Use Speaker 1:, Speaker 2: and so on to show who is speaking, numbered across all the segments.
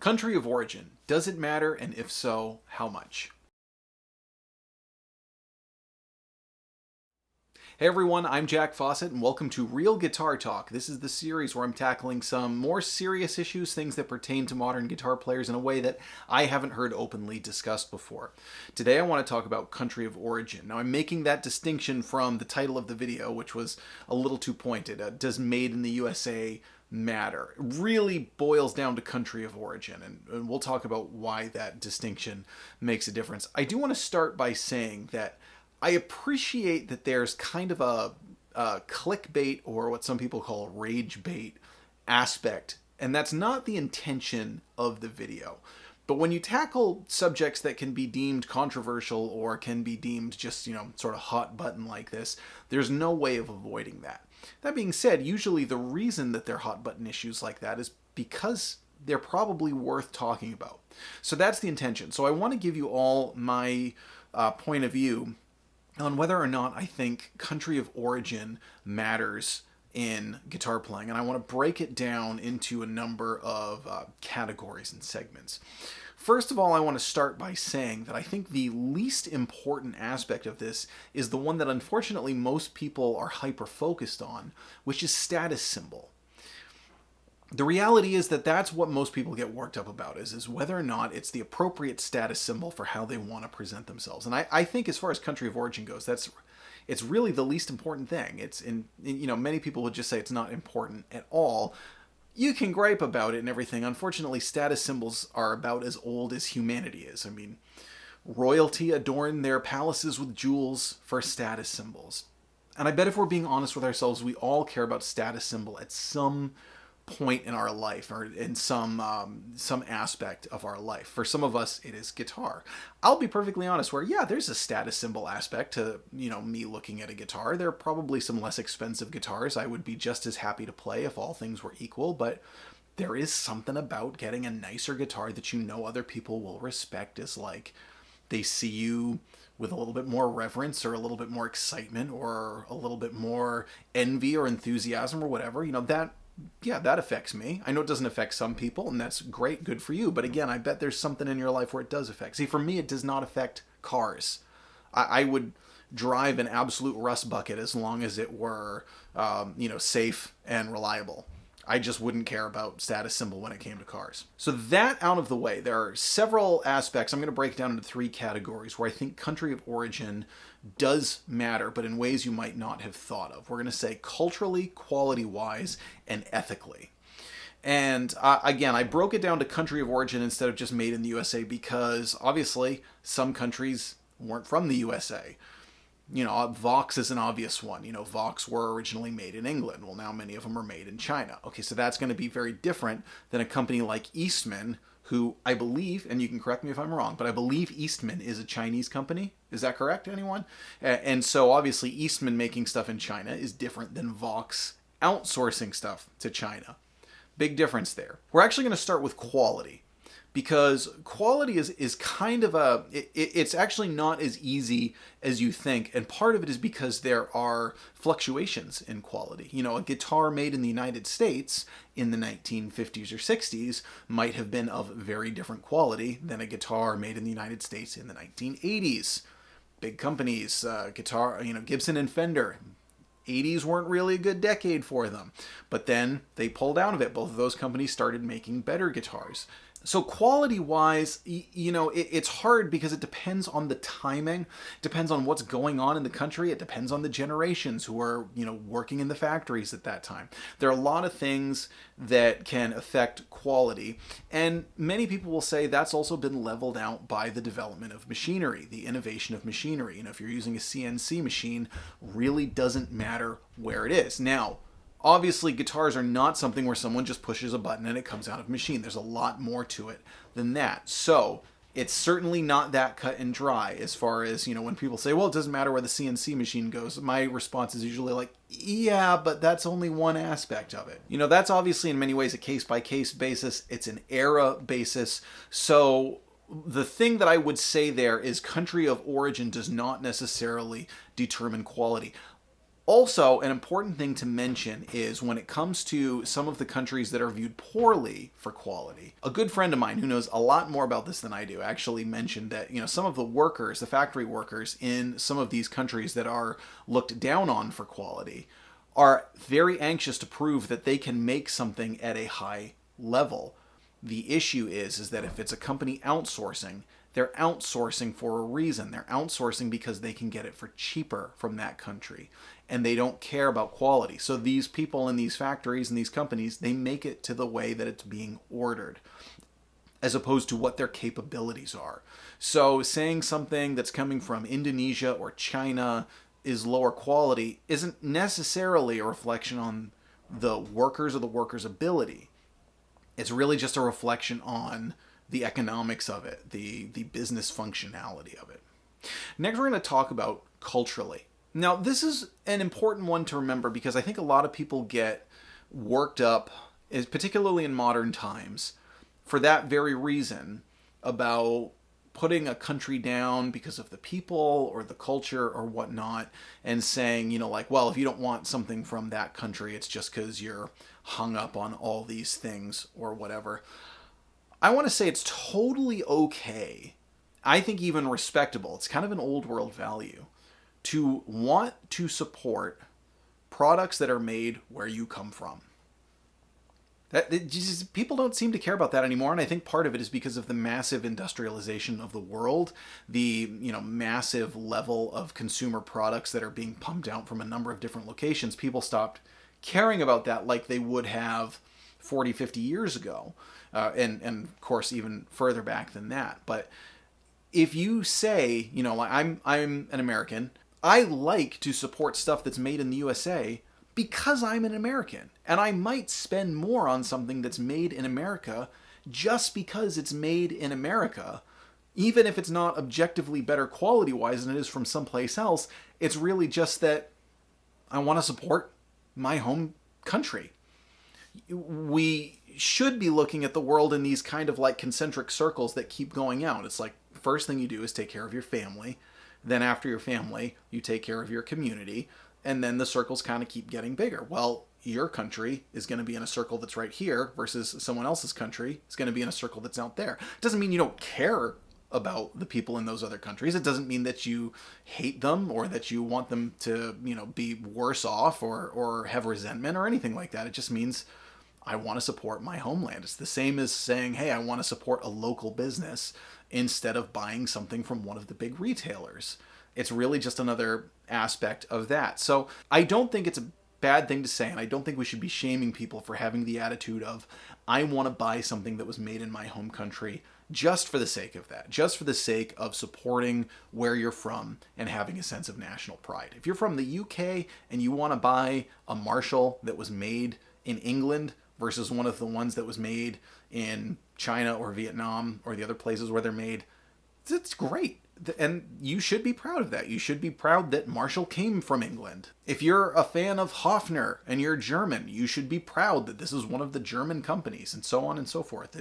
Speaker 1: Country of origin. Does it matter, and if so, how much? Hey everyone, I'm Jack Fossett, and welcome to Real Guitar Talk. This is the series where I'm tackling some more serious issues, things that pertain to modern guitar players in a way that I haven't heard openly discussed before. Today I want to talk about country of origin. Now I'm making that distinction from the title of the video, which was a little too pointed. Does made in the USA matter? It really boils down to country of origin, and we'll talk about why that distinction makes a difference. I do want to start by saying that I appreciate that there's kind of a clickbait, or what some people call rage bait aspect, and that's not the intention of the video. But when you tackle subjects that can be deemed controversial or can be deemed just, sort of hot button like this, there's no way of avoiding that. That being said, usually the reason that they're hot button issues like that is because they're probably worth talking about. So that's the intention. So I want to give you all my point of view on whether or not I think country of origin matters in guitar playing. And I want to break it down into a number of categories and segments. First of all, I want to start by saying that I think the least important aspect of this is the one that unfortunately most people are hyper-focused on, which is status symbol. The reality is that that's what most people get worked up about, is whether or not it's the appropriate status symbol for how they want to present themselves. And I think as far as country of origin goes, it's really the least important thing. Many people would just say it's not important at all. You can gripe about it and everything. Unfortunately, status symbols are about as old as humanity is. I mean, royalty adorned their palaces with jewels for status symbols. And I bet if we're being honest with ourselves, we all care about status symbol at some point in our life, or in some aspect of our life. For some of us, it is guitar. I'll be perfectly honest, where there's a status symbol aspect to me looking at a guitar. There are probably some less expensive guitars I would be just as happy to play if all things were equal, but there is something about getting a nicer guitar that other people will respect, as like they see you with a little bit more reverence, or a little bit more excitement, or a little bit more envy or enthusiasm, or whatever. That affects me. I know it doesn't affect some people, and that's great, good for you. But again, I bet there's something in your life where it does affect. See, for me, it does not affect cars. I would drive an absolute rust bucket as long as it were, safe and reliable. I just wouldn't care about status symbol when it came to cars. So that out of the way, there are several aspects. I'm going to break down into three categories where I think country of origin does matter, but in ways you might not have thought of. We're going to say culturally, quality-wise, and ethically. And again, I broke it down to country of origin instead of just made in the USA because obviously some countries weren't from the USA. Vox is an obvious one. Vox were originally made in England. Well, now many of them are made in China. Okay, so that's going to be very different than a company like Eastman, who I believe, and you can correct me if I'm wrong, but I believe Eastman is a Chinese company. Is that correct, anyone? And so obviously Eastman making stuff in China is different than Vox outsourcing stuff to China. Big difference there. We're actually going to start with quality, because quality is kind of it's actually not as easy as you think, and part of it is because there are fluctuations in quality. A guitar made in the United States in the 1950s or 60s might have been of very different quality than a guitar made in the United States in the 1980s. Big companies, Gibson and Fender, 80s weren't really a good decade for them, but then they pulled out of it. Both of those companies started making better guitars. So quality-wise, it's hard because it depends on the timing, depends on what's going on in the country, it depends on the generations who are, working in the factories at that time. There are a lot of things that can affect quality, and many people will say that's also been leveled out by the development of machinery, the innovation of machinery. If you're using a CNC machine, really doesn't matter where it is. Now, obviously, guitars are not something where someone just pushes a button and it comes out of a machine. There's a lot more to it than that. So it's certainly not that cut and dry as far as, when people say, well, it doesn't matter where the CNC machine goes. My response is usually like, yeah, but that's only one aspect of it. That's obviously in many ways a case-by-case basis. It's an era basis. So the thing that I would say there is country of origin does not necessarily determine quality. Also, an important thing to mention is when it comes to some of the countries that are viewed poorly for quality. A good friend of mine who knows a lot more about this than I do actually mentioned that, some of the workers, the factory workers in some of these countries that are looked down on for quality are very anxious to prove that they can make something at a high level. The issue is that if it's a company outsourcing, they're outsourcing for a reason. They're outsourcing because they can get it for cheaper from that country. And they don't care about quality. So these people in these factories and these companies, they make it to the way that it's being ordered, as opposed to what their capabilities are. So saying something that's coming from Indonesia or China is lower quality isn't necessarily a reflection on the workers or the workers' ability. It's really just a reflection on the economics of it, the business functionality of it. Next, we're going to talk about culturally. Now, this is an important one to remember because I think a lot of people get worked up, particularly in modern times, for that very reason, about putting a country down because of the people or the culture or whatnot, and saying, well, if you don't want something from that country, it's just because you're hung up on all these things or whatever. I want to say it's totally okay, I think even respectable, it's kind of an old world value, to want to support products that are made where you come from. People don't seem to care about that anymore, and I think part of it is because of the massive industrialization of the world, the massive level of consumer products that are being pumped out from a number of different locations. People stopped caring about that like they would have 40, 50 years ago, and of course even further back than that. But if you say, I'm an American, I like to support stuff that's made in the USA because I'm an American. And I might spend more on something that's made in America just because it's made in America. Even if it's not objectively better quality-wise than it is from someplace else, it's really just that I want to support my home country. We should be looking at the world in these kind of like concentric circles that keep going out. It's like, the first thing you do is take care of your family. Then after your family, you take care of your community, and then the circles kind of keep getting bigger. Well, your country is going to be in a circle that's right here versus someone else's country is going to be in a circle that's out there. It doesn't mean you don't care about the people in those other countries. It doesn't mean that you hate them or that you want them to, be worse off or have resentment or anything like that. It just means I want to support my homeland. It's the same as saying, hey, I want to support a local business instead of buying something from one of the big retailers. It's really just another aspect of that. So I don't think it's a bad thing to say, and I don't think we should be shaming people for having the attitude of, I want to buy something that was made in my home country just for the sake of that, just for the sake of supporting where you're from and having a sense of national pride. If you're from the UK and you want to buy a Marshall that was made in England versus one of the ones that was made in China or Vietnam or the other places where they're made, it's great. And you should be proud of that. You should be proud that Marshall came from England. If you're a fan of Hofner and you're German, you should be proud that this is one of the German companies, and so on and so forth.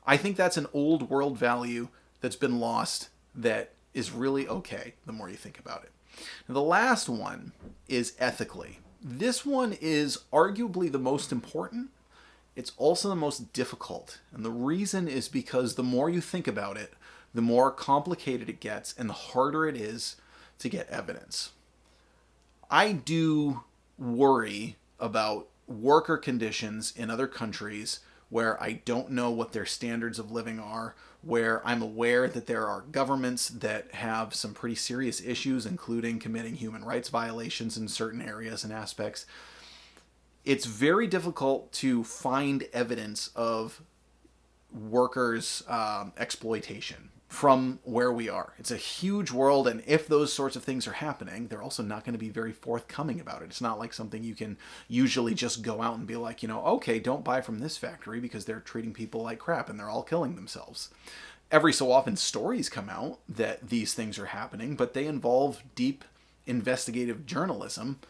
Speaker 1: I think that's an old world value that's been lost that is really okay the more you think about it. Now, the last one is ethically. This one is arguably the most important. It's also the most difficult. And the reason is because the more you think about it, the more complicated it gets and the harder it is to get evidence. I do worry about worker conditions in other countries where I don't know what their standards of living are, where I'm aware that there are governments that have some pretty serious issues, including committing human rights violations in certain areas and aspects. It's very difficult to find evidence of workers' exploitation from where we are. It's a huge world, and if those sorts of things are happening, they're also not going to be very forthcoming about it. It's not like something you can usually just go out and be like, okay, don't buy from this factory because they're treating people like crap and they're all killing themselves. Every so often stories come out that these things are happening, but they involve deep investigative journalism,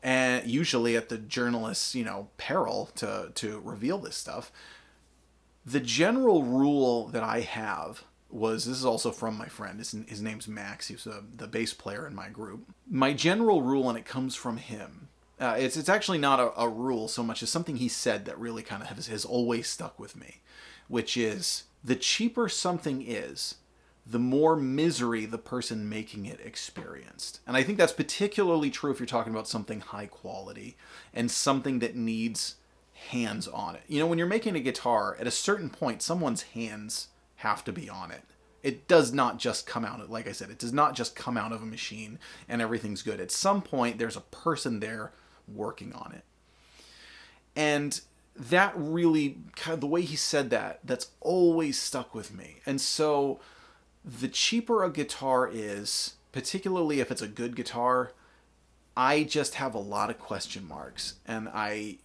Speaker 1: and usually at the journalist's, peril to reveal this stuff. The general rule that I have this is also from my friend. His name's Max. He's the bass player in my group. My general rule, and it comes from him. It's actually not a rule so much as something he said that really kind of has always stuck with me, which is the cheaper something is, the more misery the person making it experienced. And I think that's particularly true if you're talking about something high quality and something that needs hands on it. You know, when you're making a guitar, at a certain point, someone's hands have to be on it. It does not just come out, like I said, it does not just come out of a machine and everything's good. At some point, there's a person there working on it. And that really, kind of the way he said that, that's always stuck with me. And so the cheaper a guitar is, particularly if it's a good guitar, I just have a lot of question marks. And I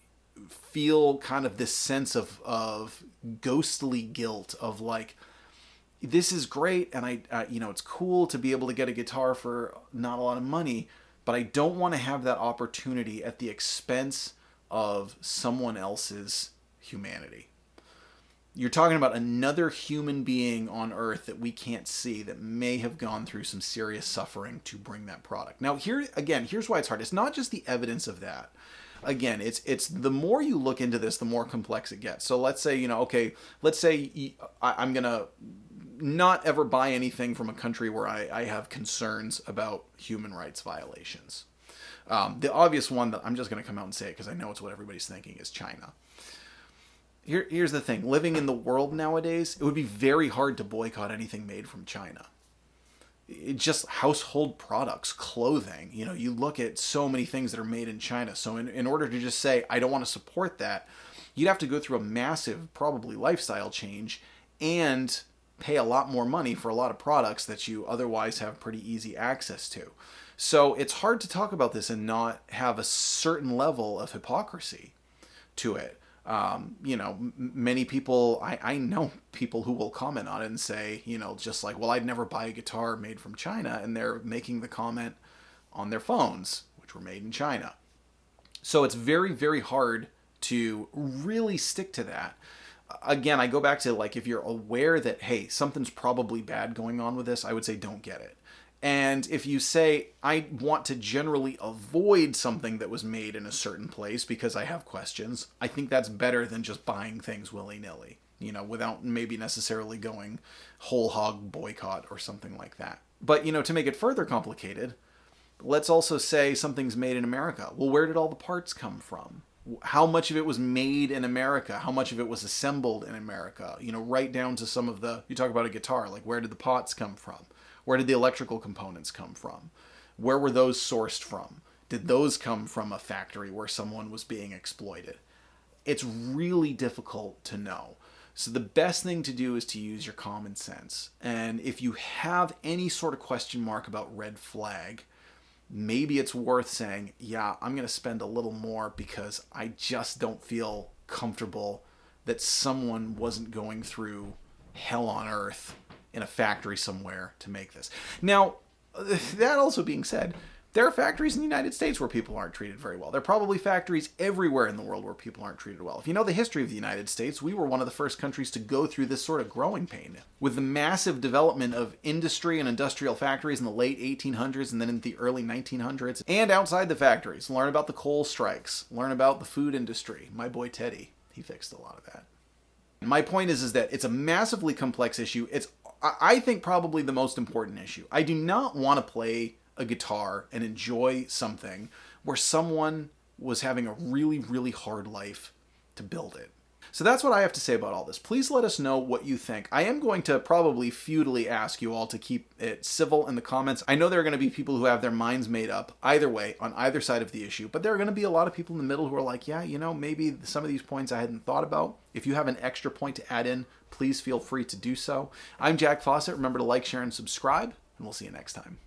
Speaker 1: feel kind of this sense of ghostly guilt of like, this is great, and I it's cool to be able to get a guitar for not a lot of money, but I don't want to have that opportunity at the expense of someone else's humanity. You're talking about another human being on Earth that we can't see that may have gone through some serious suffering to bring that product. Now, here's why it's hard. It's not just the evidence of that. Again, it's the more you look into this, the more complex it gets. So let's say, let's say I'm going to not ever buy anything from a country where I have concerns about human rights violations. The obvious one that I'm just going to come out and say it because I know it's what everybody's thinking is China. Here's the thing. Living in the world nowadays, it would be very hard to boycott anything made from China. It's just household products, clothing. You look at so many things that are made in China. So in order to just say, I don't want to support that, you'd have to go through a massive, probably lifestyle change and pay a lot more money for a lot of products that you otherwise have pretty easy access to. So it's hard to talk about this and not have a certain level of hypocrisy to it. Many people, I know people who will comment on it and say, just like, well, I'd never buy a guitar made from China, and they're making the comment on their phones, which were made in China. So it's very, very hard to really stick to that. Again, I go back to, like, if you're aware that, hey, something's probably bad going on with this, I would say don't get it. And if you say, I want to generally avoid something that was made in a certain place because I have questions, I think that's better than just buying things willy-nilly, without maybe necessarily going whole hog boycott or something like that. But, to make it further complicated, let's also say something's made in America. Well, where did all the parts come from? How much of it was made in America? How much of it was assembled in America? Right down to some of you talk about a guitar, like where did the pots come from? Where did the electrical components come from? Where were those sourced from? Did those come from a factory where someone was being exploited? It's really difficult to know. So the best thing to do is to use your common sense. And if you have any sort of question mark about red flag, maybe it's worth saying, yeah, I'm going to spend a little more because I just don't feel comfortable that someone wasn't going through hell on earth in a factory somewhere to make this. Now, that also being said, there are factories in the United States where people aren't treated very well. There are probably factories everywhere in the world where people aren't treated well. If you know the history of the United States, we were one of the first countries to go through this sort of growing pain. With the massive development of industry and industrial factories in the late 1800s and then in the early 1900s, and outside the factories, learn about the coal strikes, learn about the food industry. My boy Teddy, he fixed a lot of that. My point is that it's a massively complex issue. It's, I think, probably the most important issue. I do not want to play a guitar and enjoy something where someone was having a really, really hard life to build it. So that's what I have to say about all this. Please let us know what you think. I am going to probably futilely ask you all to keep it civil in the comments. I know there are going to be people who have their minds made up either way on either side of the issue, but there are going to be a lot of people in the middle who are like, yeah, maybe some of these points I hadn't thought about. If you have an extra point to add in, please feel free to do so. I'm Jack Fossett. Remember to like, share, and subscribe, and we'll see you next time.